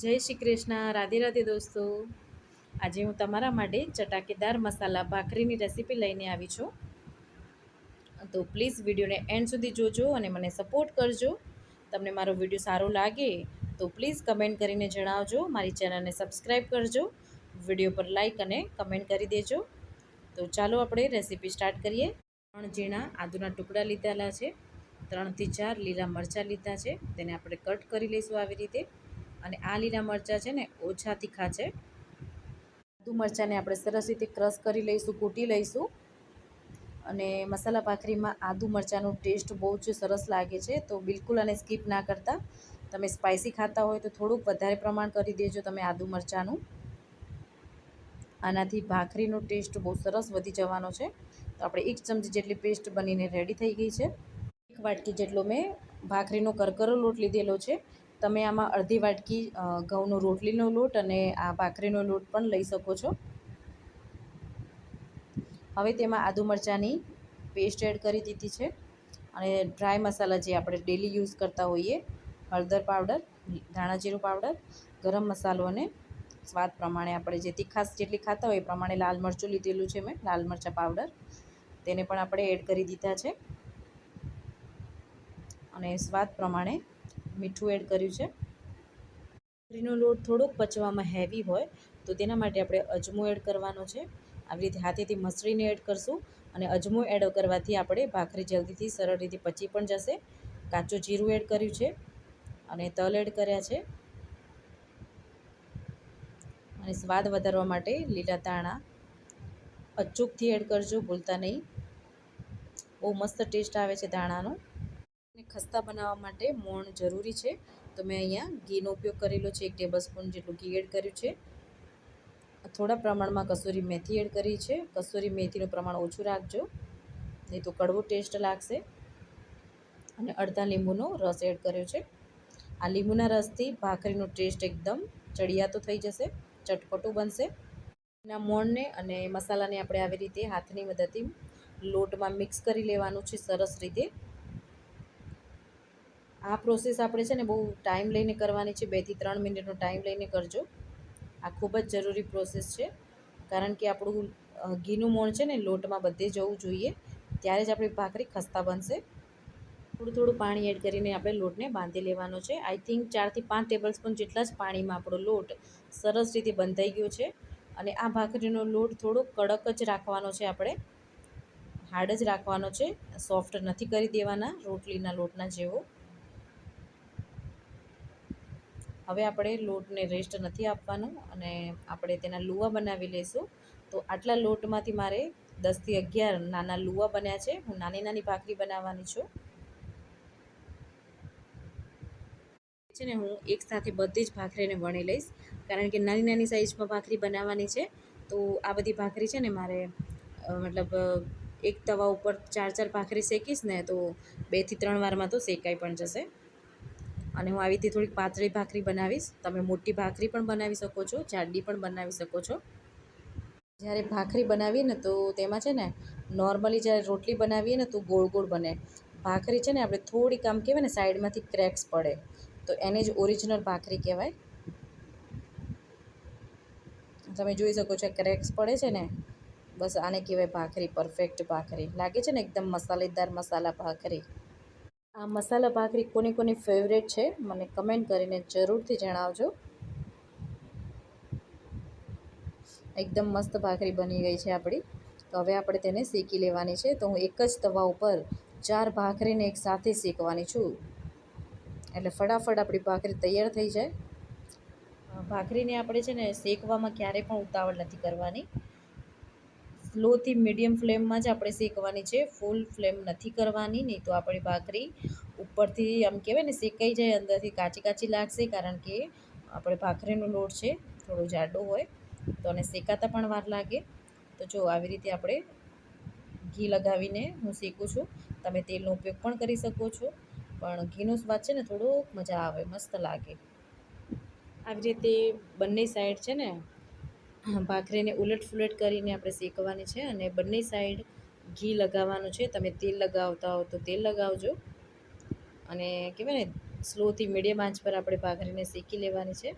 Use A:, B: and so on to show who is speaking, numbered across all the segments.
A: જય શ્રી કૃષ્ણ, રાધે રાધે દોસ્તો. આજે હું તમારા માટે ચટાકેદાર મસાલા ભાખરીની રેસીપી લઈને આવી છું. તો પ્લીઝ વિડીયોને એન્ડ સુધી જોજો અને મને સપોર્ટ કરજો. તમને મારો વિડીયો સારો લાગે તો પ્લીઝ કમેન્ટ કરીને જણાવજો. મારી ચેનલને સબસ્ક્રાઈબ કરજો. વિડીયો પર લાઈક અને કમેન્ટ કરી દેજો. તો ચાલો આપણે રેસીપી સ્ટાર્ટ કરીએ. 3 ઝીણા આદુના ટુકડા લીધેલા છે. 3 થી 4 લીલા મરચાં લીધા છે. તેને આપણે કટ કરી લઈશું આવી રીતે. અને આ લીલા મરચાં છે ને ઓછા તીખા છે. આદુ મરચાંને આપણે સરસ રીતે ક્રશ કરી લઈશું, કૂટી લઈશું. અને મસાલા ભાખરીમાં આદુ મરચાંનો ટેસ્ટ બહુ જ સરસ લાગે છે. તો બિલકુલ આને સ્કીપ ના કરતા. તમે સ્પાઇસી ખાતા હોય તો થોડુંક વધારે પ્રમાણ કરી દેજો તમે આદુ મરચાંનું. આનાથી ભાખરીનો ટેસ્ટ બહુ સરસ વધી જવાનો છે. તો આપણે 1 ચમચી જેટલી પેસ્ટ બનીને રેડી થઈ ગઈ છે. 1 વાટકી જેટલો મેં ભાખરીનો કરકરો લોટ લીધેલો છે. તમે આમાં અડધી વાટકી ઘઉંનો રોટલીનો લોટ અને આ ભાખરીનો લોટ પણ લઈ શકો છો. હવે તેમાં આદુ મરચાંની પેસ્ટ એડ કરી દીધી છે. અને ડ્રાય મસાલા જે આપણે ડેલી યુઝ કરતા હોઈએ, હળદર પાવડર, ધાણા જીરું પાવડર, ગરમ મસાલો અને સ્વાદ પ્રમાણે આપણે જે તીખાશ જેટલી ખાતા હોય એ પ્રમાણે લાલ મરચું લીધેલું છે મેં, લાલ મરચાં પાવડર, તેને પણ આપણે એડ કરી દીધા છે. અને સ્વાદ પ્રમાણે મીઠું એડ કર્યું છે. ભાખરીનો લોટ થોડોક પચવામાં હેવી હોય તો તેના માટે આપણે અજમો એડ કરવાનો છે. આવી રીતે હાથેથી મસળીને એડ કરશું. અને અજમો એડ કરવાથી આપણે ભાખરી જલ્દીથી સરળ રીતે પચી પણ જશે. કાચું જીરું એડ કર્યું છે અને તલ એડ કર્યા છે. અને સ્વાદ વધારવા માટે લીલા ધાણા અચૂકથી એડ કરજો, ભૂલતા નહીં. બહુ મસ્ત ટેસ્ટ આવે છે ધાણાનો. અને ખસ્તા બનાવવા માટે મોણ જરૂરી છે. તો મેં અહીંયા ઘીનો ઉપયોગ કરેલો છે. 1 ટેબલ સ્પૂન જેટલું ઘી એડ કર્યું છે. થોડા પ્રમાણમાં કસૂરી મેથી એડ કરી છે. કસૂરી મેથીનું પ્રમાણ ઓછું રાખજો, નહીં તો કડવો ટેસ્ટ લાગશે. અને અડધા લીંબુનો રસ એડ કર્યો છે. આ લીંબુના રસથી ભાખરીનો ટેસ્ટ એકદમ ચડિયાતો થઈ જશે, ચટપટું બનશે. એના મોણને અને મસાલાને આપણે આવી રીતે હાથની મદદથી લોટમાં મિક્સ કરી લેવાનું છે સરસ રીતે. આ પ્રોસેસ આપણે છે ને બહુ ટાઈમ લઈને કરવાની છે. 2 થી 3 મિનિટનો ટાઈમ લઈને કરજો. આ ખૂબ જ જરૂરી પ્રોસેસ છે. કારણ કે આપણું ઘીનું મોણ છે ને લોટમાં બધે જવું જોઈએ, ત્યારે જ આપણી ભાખરી ખસ્તા બનશે. થોડું થોડું પાણી એડ કરીને આપણે લોટને બાંધી લેવાનો છે. આઈ થિંક 4 થી 5 ટેબલ સ્પૂન જેટલા જ પાણીમાં આપણો લોટ સરસ રીતે બંધાઈ ગયો છે. અને આ ભાખરીનો લોટ થોડો કડક જ રાખવાનો છે આપણે, હાર્ડ જ રાખવાનો છે. સોફ્ટ નથી કરી દેવાના રોટલીના લોટના જેવો. હવે આપણે લોટને રેસ્ટ નથી આપવાનું અને આપણે તેના લુવા બનાવી લઈશું. તો આટલા લોટમાંથી મારે 10 થી 11 નાના લુવા બન્યા છે. હું નાની નાની ભાખરી બનાવવાની છું. છે ને હું એકસાથે બધી જ ભાખરીને વણી લઈશ, કારણ કે નાની નાની સાઈઝમાં ભાખરી બનાવવાની છે. તો આ બધી ભાખરી છે ને મારે મતલબ એક તવા ઉપર 4 ભાખરી શેકીશ ને તો 2 થી 3 વારમાં તો શેકાઈ પણ જશે. અને હું આવી રીતે થોડીક પાતળી ભાખરી બનાવીશ. તમે મોટી ભાખરી પણ બનાવી શકો છો, જાડી પણ બનાવી શકો છો. જ્યારે ભાખરી બનાવીએ ને તો તેમાં છે ને નોર્મલી જ્યારે રોટલી બનાવીએ ને તો ગોળ ગોળ બને. ભાખરી છે ને આપણે થોડીક આમ કહેવાય ને સાઈડમાંથી ક્રેક્સ પડે, તો એને જ ઓરિજિનલ ભાખરી કહેવાય. તમે જોઈ શકો છો ક્રેક્સ પડે છે ને, બસ આને કહેવાય ભાખરી, પરફેક્ટ ભાખરી લાગે છે ને એકદમ મસાલેદાર મસાલા ભાખરી. આ મસાલા ભાખરી કોની કોની ફેવરેટ છે મને કમેન્ટ કરીને જરૂરથી જણાવજો. એકદમ મસ્ત ભાખરી બની ગઈ છે આપણી. તો હવે આપણે તેને શેકી લેવાની છે. તો હું એક જ તવા ઉપર 4 ભાખરીને એક સાથે શેકવાની છું, એટલે ફટાફટ આપણી ભાખરી તૈયાર થઈ જાય. ભાખરીને આપણે છે ને શેકવામાં ક્યારેય પણ ઉતાવળ નથી કરવાની. સ્લોથી મીડિયમ ફ્લેમમાં જ આપણે શેકવાની છે. ફૂલ ફ્લેમ નથી કરવાની, નહીં તો આપણી ભાખરી ઉપરથી આમ કહેવાય ને શેકાઈ જાય, અંદરથી કાચી કાચી લાગશે. કારણ કે આપણે ભાખરીનો લોટ છે થોડો જાડો હોય તો એને શેકાતા પણ વાર લાગે. તો જો આવી રીતે આપણે ઘી લગાવીને હું શેકું છું. તમે તેલનો ઉપયોગ પણ કરી શકો છો, પણ ઘીનો સ્વાદ છે ને થોડોક મજા આવે, મસ્ત લાગે. આવી રીતે બંને સાઈડ છે ને ભાખરીને ઉલટ ફુલટ કરીને આપણે શેકવાની છે. અને બંને સાઈડ ઘી લગાવવાનું છે. તમે તેલ લગાવતા હો તો તેલ લગાવજો. અને કહેવાય ને સ્લોથી મીડિયમ આંચ પર આપણે ભાખરીને શેકી લેવાની છે.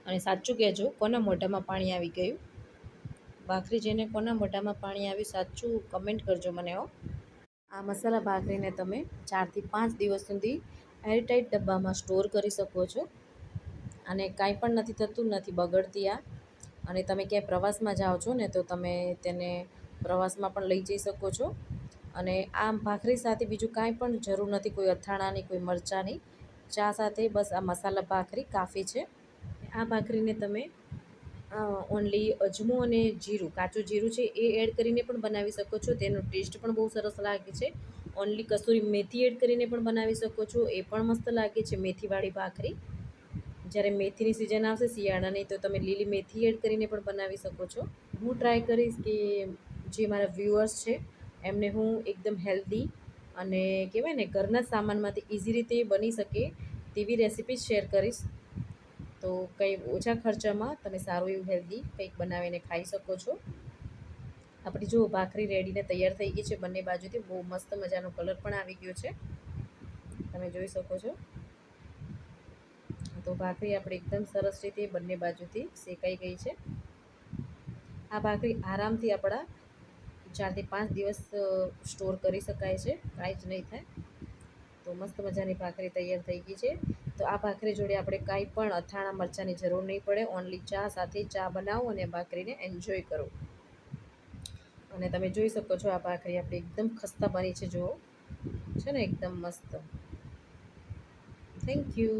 A: અને સાચું કહેજો, કોના મોઢામાં પાણી આવી ગયું? ભાખરી જેને કોના મોઢામાં પાણી આવ્યું સાચું કમેન્ટ કરજો મને હો. આ મસાલા ભાખરીને તમે 4 થી 5 દિવસ સુધી એરટાઈટ ડબ્બામાં સ્ટોર કરી શકો છો અને કાંઈ પણ નથી થતું, નથી બગડતી આ. અને તમે ક્યાંય પ્રવાસમાં જાઓ છો ને તો તમે તેને પ્રવાસમાં પણ લઈ જઈ શકો છો. અને આ ભાખરી સાથે બીજું કાંઈ પણ જરૂર નથી, કોઈ અથાણાની, કોઈ મરચાંની. ચા સાથે બસ આ મસાલા ભાખરી કાફી છે. આ ભાખરીને તમે ઓનલી અજમો અને જીરું, કાચું જીરું છે એ એડ કરીને પણ બનાવી શકો છો. તેનો ટેસ્ટ પણ બહુ સરસ લાગે છે. ઓનલી કસૂરી મેથી એડ કરીને પણ બનાવી શકો છો, એ પણ મસ્ત લાગે છે. મેથીવાળી ભાખરી, જ્યારે મેથીની સિઝન આવશે શિયાળાની, તો તમે લીલી મેથી એડ કરીને પણ બનાવી શકો છો. હું ટ્રાય કરીશ કે જે મારા વ્યૂઅર્સ છે એમને હું એકદમ હેલ્ધી અને કહેવાય ને ઘરના સામાનમાંથી ઇઝી રીતે બની શકે તેવી રેસિપી શેર કરીશ. તો કંઈ ઓછા ખર્ચામાં તમે સારું એવું હેલ્ધી કંઈક બનાવીને ખાઈ શકો છો. આપણી જો ભાખરી રેડીને તૈયાર થઈ ગઈ છે, બંને બાજુથી બહુ મસ્ત મજાનો કલર પણ આવી ગયો છે, તમે જોઈ શકો છો. તો ભાખરી આપણે એકદમ સરસ રીતે બંને બાજુથી શેકાઈ ગઈ છે. આ ભાખરી આરામથી આપણા 4 થી 5 દિવસ સ્ટોર કરી શકાય છે, કાંઈ જ નહીં થાય. તો મસ્ત મજાની ભાખરી તૈયાર થઈ ગઈ છે. તો આ ભાખરી જોડે આપણે કાંઈ પણ અથાણા મરચાંની જરૂર નહીં પડે. ઓનલી ચા સાથે ચા બનાવો અને ભાખરીને એન્જોય કરો. અને તમે જોઈ શકો છો આ ભાખરી આપણી એકદમ ખસ્તા બની છે, જુઓ છે ને એકદમ મસ્ત. Thank you.